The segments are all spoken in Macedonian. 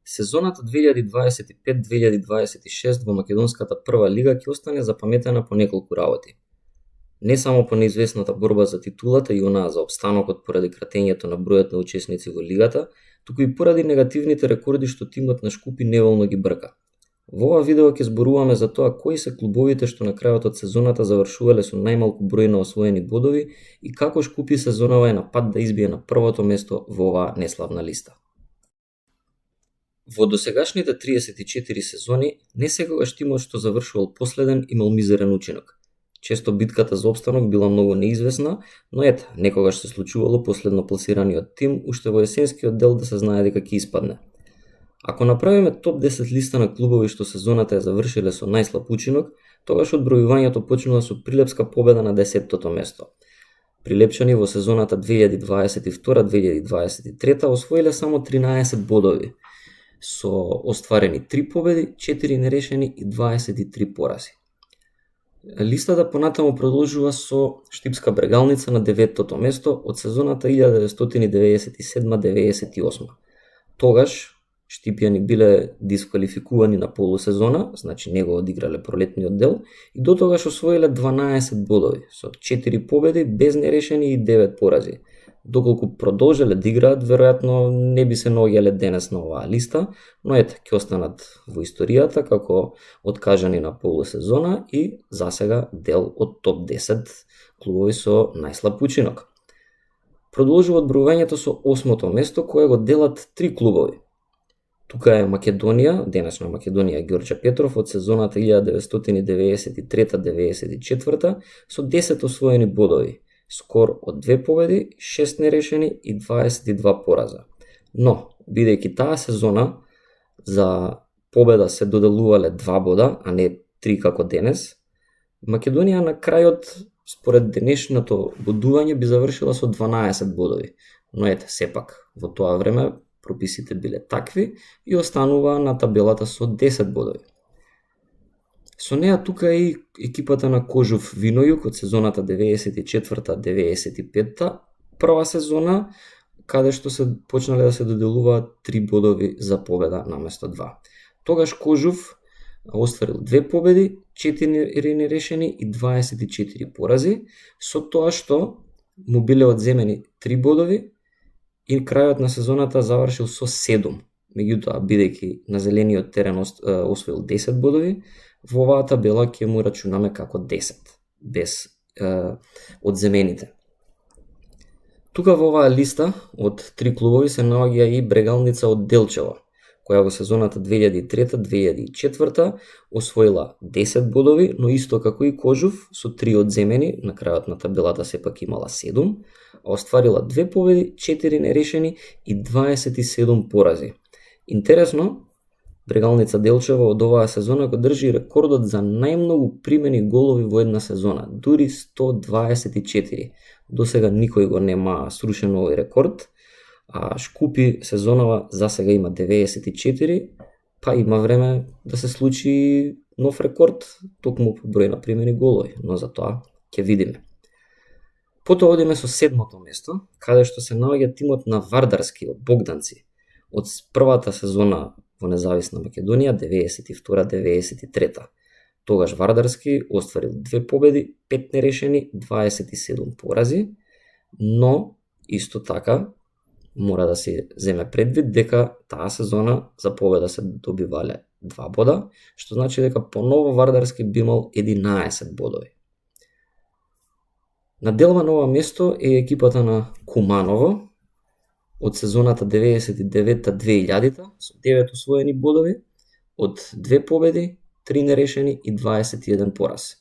Сезоната 2025-2026 во македонската прва лига ќе остане запаметена по неколку работи. Не само по неизвестната борба за титулата и онаа за опстанокот поради кратењето на бројот на учесници во лигата, туку и поради негативните рекорди што тимот на Шкупи неволно ги брка. Во ова видео ќе зборуваме за тоа кои се клубовите што на крајот од сезоната завршувале со најмалку број на освоени бодови и како Шкупи сезонава е на пат да избие на првото место во оваа неславна листа. Во досегашните 34 сезони, не секогаш тимот што завршувал последен имал мизерен учинок. Често битката за опстанок била многу неизвестна, но ете, некогаш се случувало последно пласираниот тим уште во есенскиот дел да се знае дека ќе испадне. Ако направиме топ 10 листа на клубови што сезоната ја завршиле со најслаб учинок, тогаш одбројувањето почнува со Прилепска победа на 10-тото место. Прилепчани во сезоната 2022-2023 освоиле само 13 бодови, со остварени 3 победи, 4 нерешени и 23 порази. Листата понатаму продолжува со Штипска Брегалница на 9-тото место од сезоната 1997-98. Тогаш Штипјани биле дисквалификувани на полусезона, значи не го одиграле пролетниот дел, и до тогаш освоиле 12 бодови, со 4 победи, без нерешени и 9 порази. Доколку продолжеле да играат, веројатно не би се наоѓале денес на оваа листа, но ете, ќе останат во историјата како откажани на полусезона и засега дел од топ 10 клубови со најслаб учинок. Продолжува одбројувањето со 8-то место кое го делат 3 клубови. Тука е Македонија, денешна Македонија Ѓорче Петров од сезоната 1993-94 со 10 освоени бодови, скор од 2 победи, 6 нерешени и 22 пораза. Но, бидејќи таа сезона за победа се доделувале 2 бода, а не 3 како денес, Македонија на крајот, според денешното бодување, би завршила со 12 бодови. Но ете, сепак, во тоа време прописите биле такви и останува на табелата со 10 бодови. Со неа тука и екипата на Кожув Винојук од сезоната 94-95, прва сезона, каде што се почнале да се доделуваат 3 бодови за победа наместо 2. Тогаш Кожув остварил 2 победи, 4 нерешени и 24 порази, со тоа што му биле одземени 3 бодови и крајот на сезоната завршил со 7. Меѓутоа, бидејќи на зелениот терен освоил 10 бодови, во оваа табела ќе му рачунаме како 10, без одземените. Тука во оваа листа од 3 клубови се наоѓа и Брегалница од Делчево, која во сезоната 2003-2004 освоила 10 бодови, но исто како и Кожув, со 3 одземени, на крајот на табелата сепак имала 7, а остварила 2 победи, 4 нерешени и 27 порази. Интересно, Брегалница Делчево од оваа сезона го држи рекордот за најмногу примени голови во една сезона, дури 124. Досега никој го нема срушен овој рекорд, а Шкупи сезонава засега има 94, па има време да се случи нов рекорд, токму по број на примени голови, но за тоа ќе видиме. Потоа одиме со 7-то место, каде што се наоѓа тимот на Вардарски од Богданци, од првата сезона во независна Македонија 92-93. Тогаш Вардарски остварил 2 победи, 5 нерешени, 27 порази, но исто така мора да се земе предвид дека таа сезона за победа се добивале 2 бода, што значи дека поново Вардарски би имал 11 бодови. Наделва на ова место е екипата на Куманово од сезоната 99-2000 со 9 освоени бодови, од 2 победи, 3 нерешени и 21 пораз.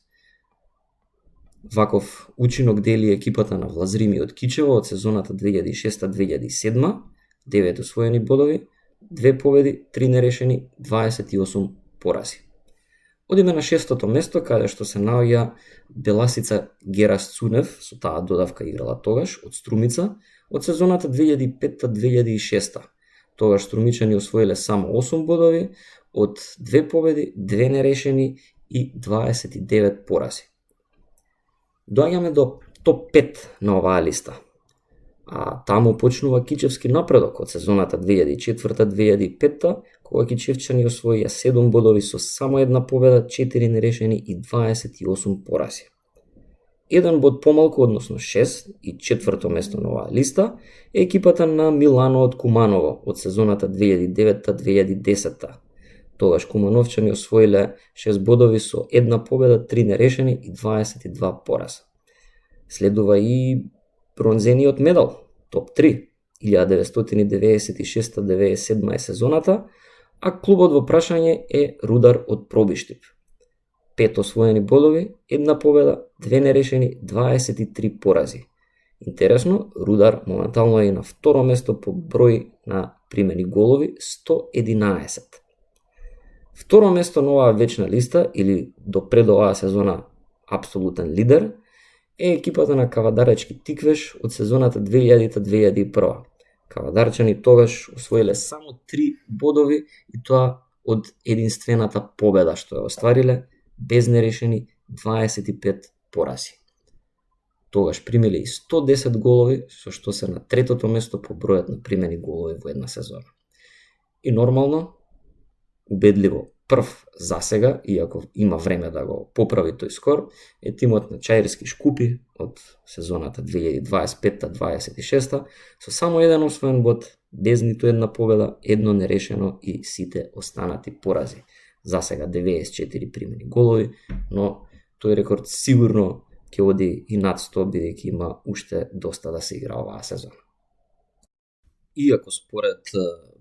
Ваков учинок дели екипата на Влазрими од Кичево од сезоната 2006-2007, 9 освоени бодови, 2 победи, 3 нерешени, 28 порази. Одиме на 6-тото место, каде што се наоѓа Беласица Герас Цунев, со таа додавка играла тогаш, од Струмица, од сезоната 2005-2006. Тогаш струмичани освоиле само 8 бодови, од 2 победи, 2 нерешени и 29 порази. Доаѓаме до топ 5 на оваа листа. А таму почнува кичевски напредок од сезоната 2004-2005, кога кичевчани освоија 7 бодови со само една победа, 4 нерешени и 28 порази. Еден бод помалку, односно 6 и четврто место на оваа листа е екипата на Милано од Куманово од сезоната 2009-2010. Тогаш кумановчани освоиле 6 бодови со една победа, 3 нерешени и 22 пораза. Следува и бронзениот медал, топ 3, 1996-97 е сезоната, а клубот во прашање е Рудар од Пробиштип. 5 освоени бодови, една победа, 2 нерешени, 23 порази. Интересно, Рудар моментално е на второ место по број на примени голови, 111. Второ место на оваа вечна листа, или до пред оваа сезона апсолутен лидер, е екипата на Кавадаречки Тиквеш од сезоната 2000-2001. Кавадарчани тогаш освоиле само 3 бодови и тоа од единствената победа што ја оствариле, без нерешени, 25 порази. Тогаш примиле и 110 голови, со што се на третото место по бројот на примени голови во една сезона. И нормално, убедливо прв засега, иако има време да го поправи тој скор, е тимот на Чаирски Шкупи од сезоната 2025-26 со само еден освоен бод, без ниту една победа, едно нерешено и сите останати порази. Засега 94 примени голови, но тој рекорд сигурно ќе оди и над 100, бидејќи има уште доста да се игра оваа сезона. Иако според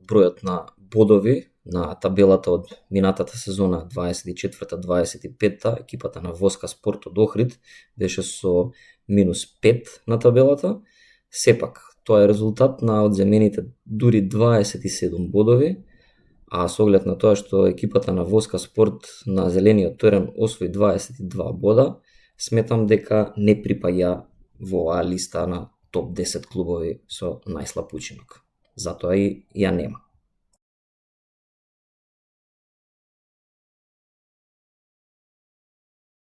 бројот на бодови на табелата од минатата сезона 24-25, екипата на Воска Спорт од Охрид беше со минус 5 на табелата, сепак тоа е резултат на одземените дури 27 бодови, а со оглед на тоа што екипата на Воска Спорт на зелениот терен освои 22 бода, сметам дека не припаѓа во оваа листа на топ 10 клубови со најслаб учинок. Затоа и ја нема.